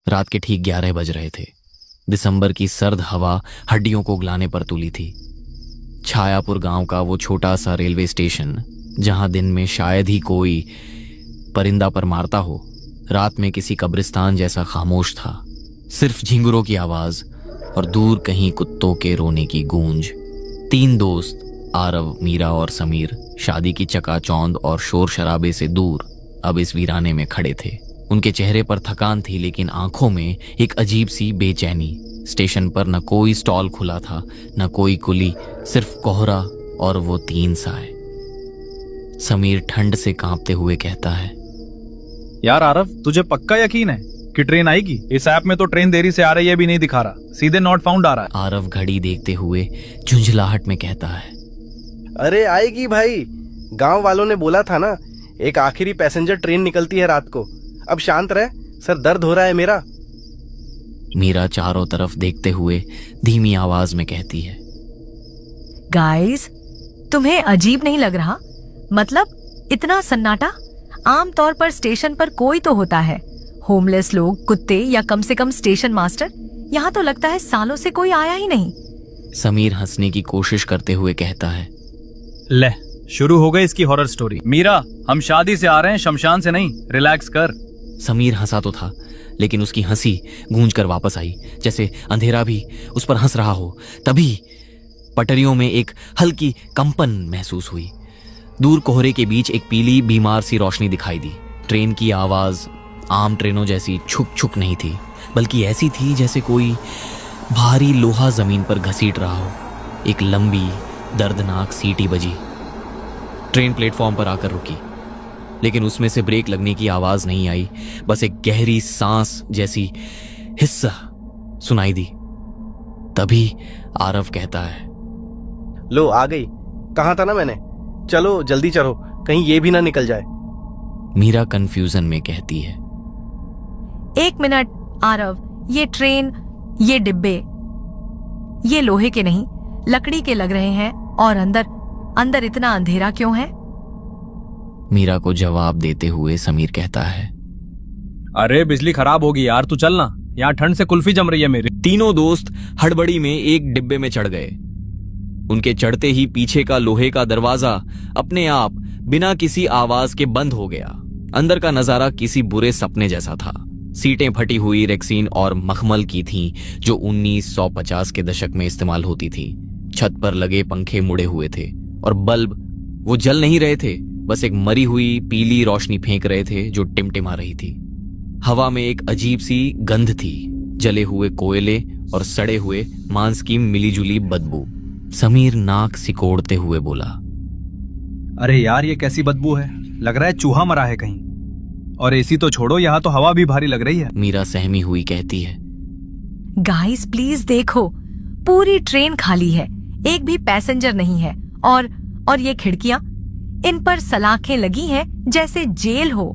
रात के ठीक 11 बज रहे थे। दिसंबर की सर्द हवा हड्डियों को गलाने पर तुली थी। छायापुर गांव का वो छोटा सा रेलवे स्टेशन, जहां दिन में शायद ही कोई परिंदा पर मारता हो, रात में किसी कब्रिस्तान जैसा खामोश था। सिर्फ झिंगुरों की आवाज और दूर कहीं कुत्तों के रोने की गूंज। 3 दोस्त, आरव, मीरा और समीर, शादी की चकाचौंध और शोर शराबे से दूर अब इस वीराने में खड़े थे। उनके चेहरे पर थकान थी, लेकिन आंखों में एक अजीब सी बेचैनी। स्टेशन पर न कोई स्टॉल खुला था, न कोई कुली, सिर्फ कोहरा और वो 3 साए। समीर ठंड से कांपते हुए कहता है, यार आरव, तुझे पक्का यकीन है कि ट्रेन आएगी? इस ऐप में तो ट्रेन देरी से आ रही है भी नहीं दिखा रहा, सीधे नॉट फाउंड आ रहा है। आरव घड़ी देखते हुए झुंझलाहट में कहता है, अरे आएगी भाई, गांव वालों ने बोला था ना, एक आखिरी पैसेंजर ट्रेन निकलती है रात को। अब शांत रहे, सर दर्द हो रहा है मेरा। मीरा चारों तरफ देखते हुए धीमी आवाज में कहती है, गाइस, तुम्हें अजीब नहीं लग रहा? मतलब इतना सन्नाटा? आमतौर पर स्टेशन पर कोई तो होता है, होमलेस लोग, कुत्ते या कम से कम स्टेशन मास्टर। यहाँ तो लगता है सालों से कोई आया ही नहीं। समीर हंसने की कोशिश करते हुए कहता है, ले, शुरू हो गई इसकी हॉरर स्टोरी। मीरा, हम शादी से आ रहे हैं, शमशान से नहीं, रिलैक्स कर। समीर हंसा तो था, लेकिन उसकी हंसी गूंज कर वापस आई, जैसे अंधेरा भी उस पर हंस रहा हो। तभी पटरियों में एक हल्की कंपन महसूस हुई। दूर कोहरे के बीच एक पीली बीमार सी रोशनी दिखाई दी। ट्रेन की आवाज आम ट्रेनों जैसी छुक छुक नहीं थी, बल्कि ऐसी थी जैसे कोई भारी लोहा जमीन पर घसीट रहा हो। एक लंबी दर्दनाक सीटी बजी। ट्रेन प्लेटफॉर्म पर आकर रुकी, लेकिन उसमें से ब्रेक लगने की आवाज नहीं आई, बस एक गहरी सांस जैसी हिस्सा सुनाई दी। तभी आरव कहता है, लो आ गई, कहा था ना मैंने, चलो जल्दी चढ़ो, कहीं ये भी ना निकल जाए। मीरा कंफ्यूजन में कहती है, 1 मिनट आरव, ये ट्रेन, ये डिब्बे, ये लोहे के नहीं, लकड़ी के लग रहे हैं, और अंदर इतना अंधेरा क्यों है? मीरा को जवाब देते हुए समीर कहता है, अरे बिजली खराब होगी यार, तू चल ना, यहाँ ठंड से कुल्फी जम रही है मेरी। तीनों दोस्त हड़बड़ी में एक डिब्बे में चढ़ गए। उनके चढ़ते ही पीछे का लोहे का दरवाजा अपने आप बिना किसी आवाज के बंद हो गया। अंदर का नजारा किसी बुरे सपने जैसा था। सीटें फटी हुई रेक्सीन और मखमल की थीं, जो 1950 के दशक में इस्तेमाल होती थी। छत पर लगे पंखे मुड़े हुए थे और बल्ब वो जल नहीं रहे थे, बस एक मरी हुई पीली रोशनी फेंक रहे थे जो टिमटिमा रही थी। हवा में एक अजीब सी गंध थी, जले हुए कोयले और सड़े हुए मांस की मिलीजुली बदबू। समीर नाक सिकोड़ते हुए बोला, अरे यार, ये कैसी बदबू है, लग रहा है चूहा मरा है कहीं। और एसी तो छोड़ो, यहाँ तो हवा भी भारी लग रही है। मीरा सहमी हुई कहती है, गाइस प्लीज देखो, पूरी ट्रेन खाली है, एक भी पैसेंजर नहीं है, और ये खिड़कियां, इन पर सलाखें लगी हैं जैसे जेल हो।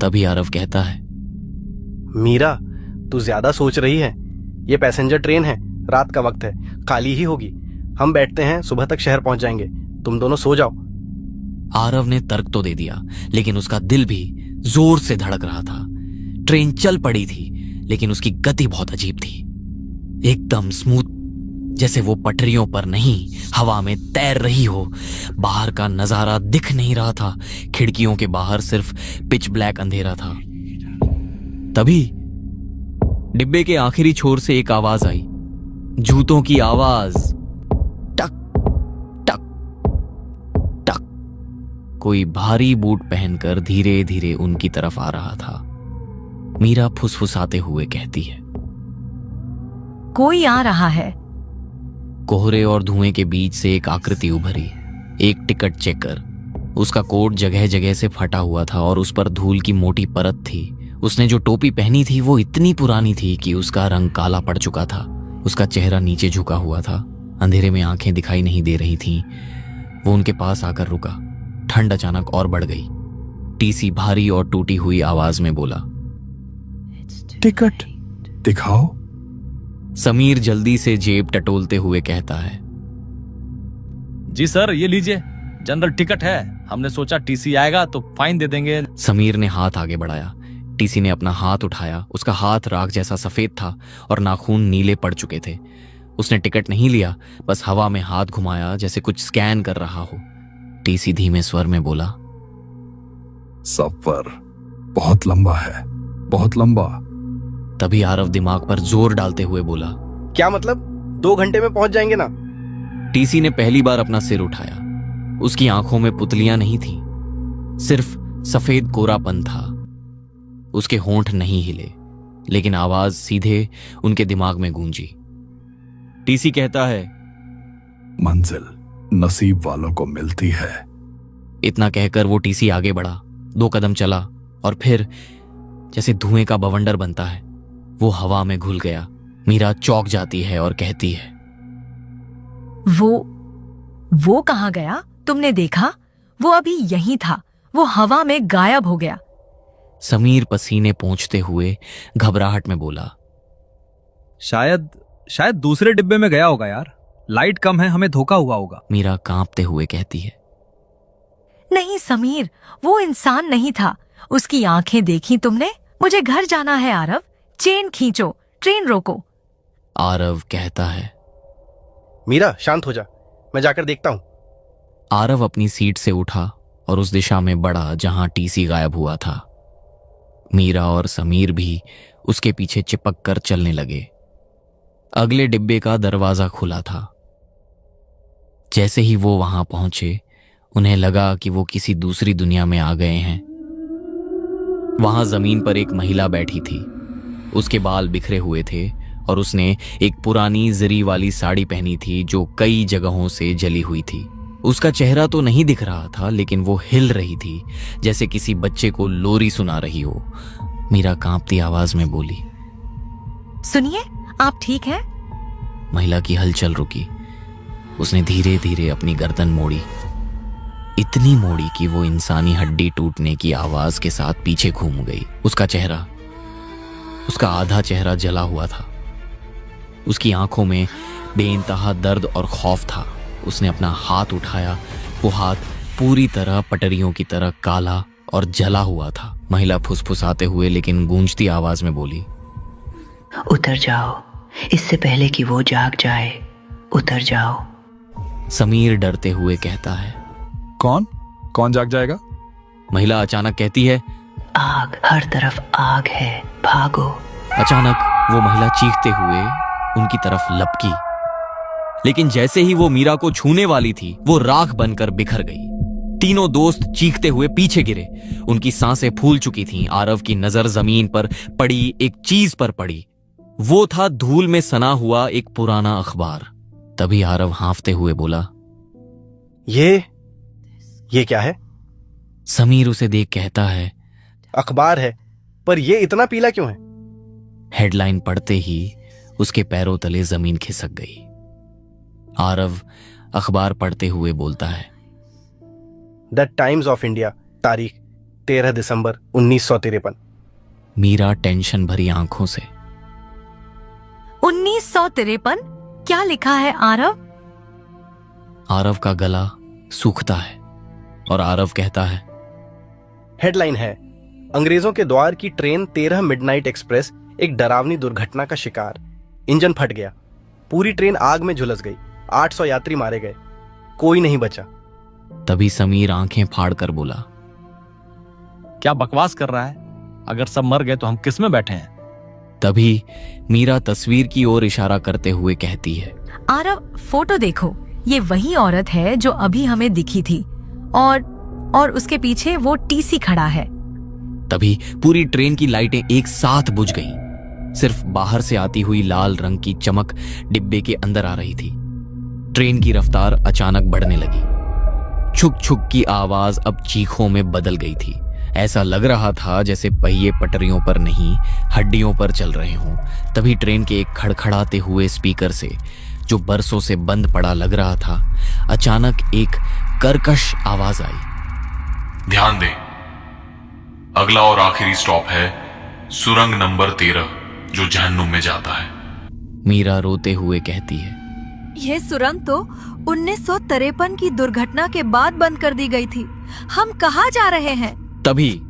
तभी आरव कहता है, मीरा, तू ज्यादा सोच रही है, ये पैसेंजर ट्रेन है, रात का वक्त है, खाली ही होगी। हम बैठते हैं, सुबह तक शहर पहुंच जाएंगे, तुम दोनों सो जाओ। आरव ने तर्क तो दे दिया, लेकिन उसका दिल भी जोर से धड़क रहा था। ट्रेन चल पड़ी थी, लेकिन उसकी गति बहुत अजीब थी, एकदम स्मूथ, जैसे वो पटरियों पर नहीं, हवा में तैर रही हो। बाहर का नजारा दिख नहीं रहा था, खिड़कियों के बाहर सिर्फ पिच ब्लैक अंधेरा था। तभी डिब्बे के आखिरी छोर से एक आवाज आई, जूतों की आवाज, टक टक टक। कोई भारी बूट पहनकर धीरे धीरे उनकी तरफ आ रहा था। मीरा फुसफुसाते हुए कहती है, कोई आ रहा है। कोहरे और धुएं के बीच से एक आकृति उभरी, एक टिकट चेकर। उसका कोट जगह जगह से फटा हुआ था और उस पर धूल की मोटी परत थी। उसने जो टोपी पहनी थी वो इतनी पुरानी थी कि उसका रंग काला पड़ चुका था। उसका चेहरा नीचे झुका हुआ था, अंधेरे में आंखें दिखाई नहीं दे रही थीं। वो उनके पास आकर रुका। ठंड अचानक और बढ़ गई। टीसी भारी और टूटी हुई आवाज में बोला, टिकट दिखाओ। समीर जल्दी से जेब टटोलते हुए कहता है, जी सर, ये लीजिए, जनरल टिकट है, हमने सोचा टीसी आएगा तो फाइन दे देंगे। समीर ने हाथ आगे बढ़ाया। टीसी ने अपना हाथ उठाया। उसका हाथ राख जैसा सफेद था और नाखून नीले पड़ चुके थे। उसने टिकट नहीं लिया, बस हवा में हाथ घुमाया जैसे कुछ स्कैन कर रहा हो। टीसी धीमे स्वर में बोला, सफर बहुत लंबा है, बहुत लंबा। तभी आरव दिमाग पर जोर डालते हुए बोला, क्या मतलब? 2 घंटे में पहुंच जाएंगे ना? टीसी ने पहली बार अपना सिर उठाया। उसकी आंखों में पुतलियां नहीं थी, सिर्फ सफेद कोरापन था। उसके होंठ नहीं हिले, लेकिन आवाज सीधे उनके दिमाग में गूंजी। टीसी कहता है, मंजिल नसीब वालों को मिलती है। इतना कहकर वो टीसी आगे बढ़ा। 2 कदम चला और फिर जैसे धुएं का बवंडर बनता है, वो हवा में घुल गया। मीरा चौंक जाती है और कहती है, वो कहाँ गया? तुमने देखा? वो अभी यहीं था, वो हवा में गायब हो गया। समीर पसीने पोंछते हुए घबराहट में बोला, शायद दूसरे डिब्बे में गया होगा यार, लाइट कम है, हमें धोखा हुआ होगा। मीरा कांपते हुए कहती है, नहीं समीर, वो इंसान नहीं था। उसकी आंखें देखी तुमने? मुझे घर जाना है आरव, चेन खींचो, ट्रेन रोको। आरव कहता है। मीरा शांत हो जा, मैं जाकर देखता हूं। आरव अपनी सीट से उठा और उस दिशा में बढ़ा जहां टीसी गायब हुआ था। मीरा और समीर भी उसके पीछे चिपक कर चलने लगे। अगले डिब्बे का दरवाजा खुला था। जैसे ही वो वहां पहुंचे, उन्हें लगा कि वो किसी दूसरी दुनिया में आ गए हैं। वहां जमीन पर एक महिला बैठी थी। उसके बाल बिखरे हुए थे और उसने एक पुरानी जरी वाली साड़ी पहनी थी जो कई जगहों से जली हुई थी। उसका चेहरा तो नहीं दिख रहा था, लेकिन वो हिल रही थी जैसे किसी बच्चे को लोरी सुना रही हो। मीरा कांपती आवाज में बोली, सुनिए, आप ठीक हैं? महिला की हलचल रुकी। उसने धीरे धीरे अपनी गर्दन मोड़ी, इतनी मोड़ी कि वो इंसानी हड्डी टूटने की आवाज के साथ पीछे घूम गई। उसका आधा चेहरा जला हुआ था। उसकी आंखों में बेइंतहा दर्द और खौफ था। उसने अपना हाथ उठाया। वो हाथ पूरी तरह पटरियों की तरह काला और जला हुआ था। महिला फुसफुसाते हुए लेकिन गूंजती आवाज में बोली, उतर जाओ, इससे पहले कि वो जाग जाए, उतर जाओ। समीर डरते हुए कहता है, कौन जाग जाएगा? महिला अचानक कहती है, आग, हर तरफ आग है, भागो। अचानक वो महिला चीखते हुए उनकी तरफ लपकी, लेकिन जैसे ही वो मीरा को छूने वाली थी, वो राख बनकर बिखर गई। तीनों दोस्त चीखते हुए पीछे गिरे। उनकी सांसें फूल चुकी थीं। आरव की नजर जमीन पर पड़ी एक चीज पर पड़ी। वो था धूल में सना हुआ एक पुराना अखबार। तभी आरव हांफते हुए बोला, ये क्या है? समीर उसे देख कहता है, अखबार है, पर ये इतना पीला क्यों है? हेडलाइन पढ़ते ही उसके पैरों तले जमीन खिसक गई। आरव अखबार पढ़ते हुए बोलता है, द टाइम्स ऑफ इंडिया, तारीख 13 दिसंबर 1953। मीरा टेंशन भरी आंखों से, 1953? क्या लिखा है आरव? आरव का गला सूखता है और आरव कहता है, हेडलाइन है, अंग्रेजों के द्वार की ट्रेन 13 मिडनाइट एक्सप्रेस एक डरावनी दुर्घटना का शिकार। इंजन फट गया, पूरी ट्रेन आग में झुलस गई, 800 यात्री मारे गए, कोई नहीं बचा। तभी समीर आंखें फाड़कर बोला, क्या बकवास कर रहा है? अगर सब मर गए तो हम किस में बैठे हैं? तभी मीरा तस्वीर की ओर इशारा करते हुए कहती है, आरव, फोटो देखो, ये वही औरत है जो अभी हमें दिखी थी और उसके पीछे वो टीसी खड़ा है। तभी पूरी ट्रेन की लाइटें एक साथ बुझ गईं। सिर्फ बाहर से आती हुई लाल रंग की चमक डिब्बे के अंदर आ रही थी। ट्रेन की रफ्तार अचानक बढ़ने लगी। छुक छुक की आवाज अब चीखों में बदल गई थी। ऐसा लग रहा था जैसे पहिए पटरियों पर नहीं, हड्डियों पर चल रहे हों। तभी ट्रेन के एक खड़खड़ाते हुए स्पीकर से, जो बरसों से बंद पड़ा लग रहा था, अचानक एक कर्कश आवाज आई, ध्यान दें, अगला और आखिरी स्टॉप है सुरंग नंबर 13 जो जहन्नुम में जाता है। मीरा रोते हुए कहती है, यह सुरंग तो 1953 की दुर्घटना के बाद बंद कर दी गई थी। हम कहाँ जा रहे हैं? तभी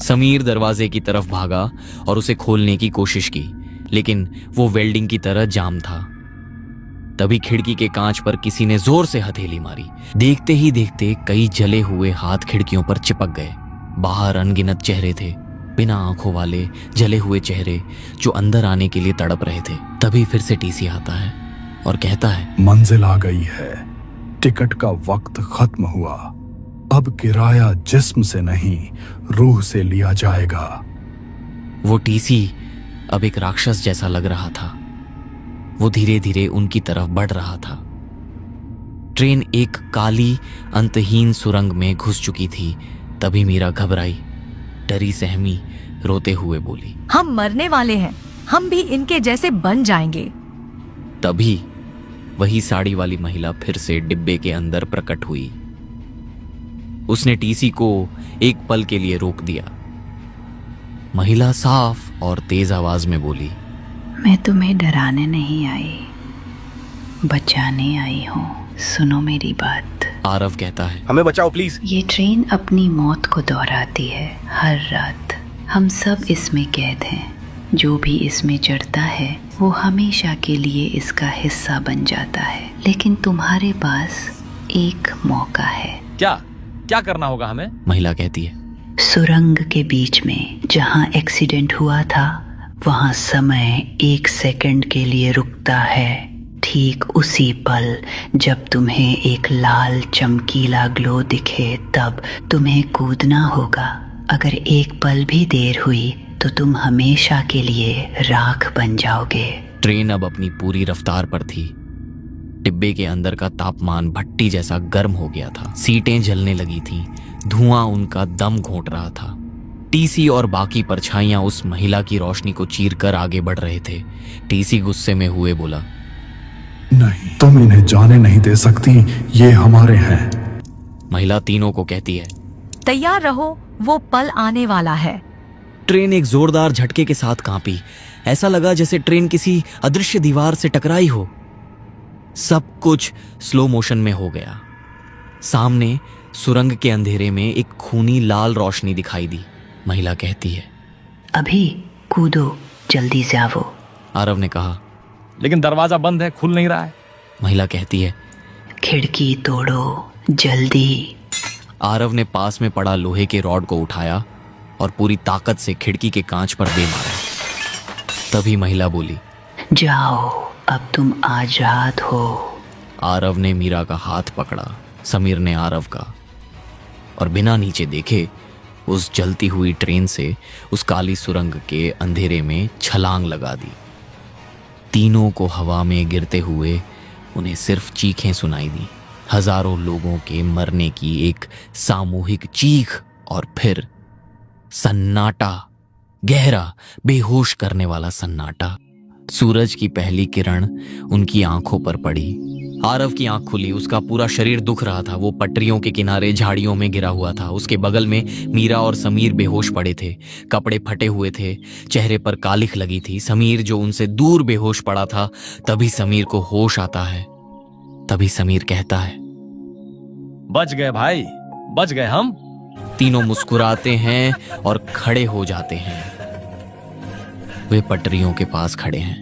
समीर दरवाजे की तरफ भागा और उसे खोलने की कोशिश की, लेकिन वो वेल्डिंग की तरह जाम था। तभी खिड़की के कांच पर किसी ने जोर से हथेली मारी। देखते ही देखते कई जले हुए हाथ खिड़कियों पर चिपक गए। बाहर अनगिनत चेहरे थे, बिना आंखों वाले जले हुए चेहरे जो अंदर आने के लिए तड़प रहे थे। तभी फिर से टीसी आता है और कहता है, मंजिल आ गई है, टिकट का वक्त खत्म हुआ, अब किराया जिस्म से नहीं रूह से लिया जाएगा। वो टीसी अब एक राक्षस जैसा लग रहा था। वो धीरे धीरे उनकी तरफ बढ़ रहा था। ट्रेन एक काली अंतहीन सुरंग में घुस चुकी थी। तभी मीरा घबराई, डरी सहमी रोते हुए बोली, हम मरने वाले हैं, हम भी इनके जैसे बन जाएंगे। तभी वही साड़ी वाली महिला फिर से डिब्बे के अंदर प्रकट हुई। उसने टीसी को एक पल के लिए रोक दिया। महिला साफ और तेज आवाज में बोली, मैं तुम्हें डराने नहीं आई, बचाने आई हूँ। सुनो मेरी बात। आरव कहता है, हमें बचाओ प्लीज। ये ट्रेन अपनी मौत को दोहराती है हर रात। हम सब इसमें कैद हैं। जो भी इसमें चढ़ता है वो हमेशा के लिए इसका हिस्सा बन जाता है। लेकिन तुम्हारे पास एक मौका है। क्या करना होगा हमें? महिला कहती है, सुरंग के बीच में जहाँ एक्सीडेंट हुआ था वहाँ समय 1 सेकंड के लिए रुकता है। ठीक उसी पल जब तुम्हें एक लाल चमकीला ग्लो दिखे तब तुम्हें कूदना होगा। अगर एक पल भी देर हुई तो तुम हमेशा के लिए राख बन जाओगे। ट्रेन अब अपनी पूरी रफ्तार पर थी। डिब्बे के अंदर का तापमान भट्टी जैसा गर्म हो गया था। सीटें जलने लगी थीं, धुआं उनका दम घोंट रहा था। टीसी और बाकी परछाइयां उस महिला की रोशनी को चीरकर आगे बढ़ रहे थे। टीसी गुस्से में हुए बोला, नहीं, तुम इन्हें जाने नहीं दे सकती, ये हमारे हैं। महिला तीनों को कहती है, तैयार रहो, वो पल आने वाला है। ट्रेन एक जोरदार झटके के साथ कांपी। ऐसा लगा जैसे ट्रेन किसी अदृश्य दीवार से टकराई हो। सब कुछ स्लो मोशन में हो गया। सामने सुरंग के अंधेरे में एक खूनी लाल रोशनी दिखाई दी। महिला कहती है, अभी कूदो, जल्दी से आओ। आरव ने कहा, लेकिन दरवाजा बंद है, खुल नहीं रहा है। महिला कहती है, खिड़की तोड़ो, जल्दी। आरव ने पास में पड़ा लोहे के रॉड को उठाया और पूरी ताकत से खिड़की के कांच पर दे मारा। तभी महिला बोली, जाओ, अब तुम आजाद हो। आरव ने मीरा का हाथ पकड़ा, समीर ने आरव का, और बिना नीचे देखे उस जलती हुई ट्रेन से उस काली सुरंग के अंधेरे में छलांग लगा दी। तीनों को हवा में गिरते हुए उन्हें सिर्फ चीखें सुनाई दी। हजारों लोगों के मरने की एक सामूहिक चीख, और फिर सन्नाटा, गहरा बेहोश करने वाला सन्नाटा। सूरज की पहली किरण उनकी आंखों पर पड़ी। आरव की आंख खुली, उसका पूरा शरीर दुख रहा था। वो पटरियों के किनारे झाड़ियों में गिरा हुआ था। उसके बगल में मीरा और समीर बेहोश पड़े थे, कपड़े फटे हुए थे, चेहरे पर कालिख लगी थी। समीर जो उनसे दूर बेहोश पड़ा था। तभी समीर को होश आता है। तभी समीर कहता है, बच गए भाई, बच गए हम। तीनों मुस्कुराते हैं और खड़े हो जाते हैं। वे पटरियों के पास खड़े हैं।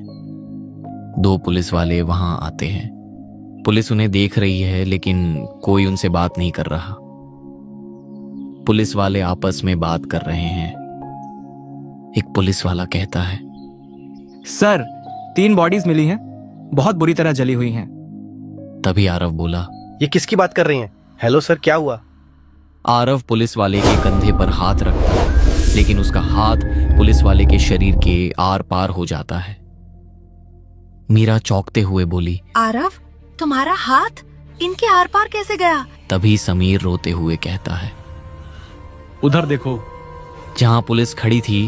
2 पुलिस वाले वहां आते हैं। पुलिस उन्हें देख रही है, लेकिन कोई उनसे बात नहीं कर रहा। पुलिस वाले आपस में बात कर रहे हैं। एक पुलिस वाला कहता है, सर, 3 बॉडीज मिली हैं, बहुत बुरी तरह जली हुई हैं। तभी आरव बोला, ये किसकी बात कर रही हैं? हेलो सर, क्या हुआ? आरव पुलिस वाले के कंधे पर हाथ रखता है, लेकिन उसका हाथ पुलिस वाले के शरीर के आर पार हो जाता है। मीरा चौंकते हुए बोली, आरव, तुम्हारा हाथ इनके आर पार कैसे गया? तभी समीर रोते हुए कहता है, उधर देखो। जहां पुलिस खड़ी थी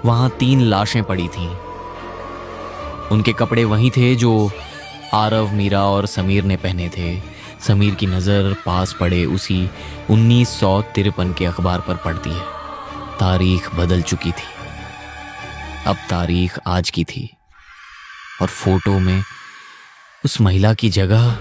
वहां 3 लाशें पड़ी थीं। उनके कपड़े वही थे जो आरव, मीरा और समीर ने पहने थे। समीर की नजर पास पड़े उसी 1953 के अखबार पर पड़ती है। तारीख बदल चुकी थी। अब तारीख आज की थी और फोटो में उस महिला की जगह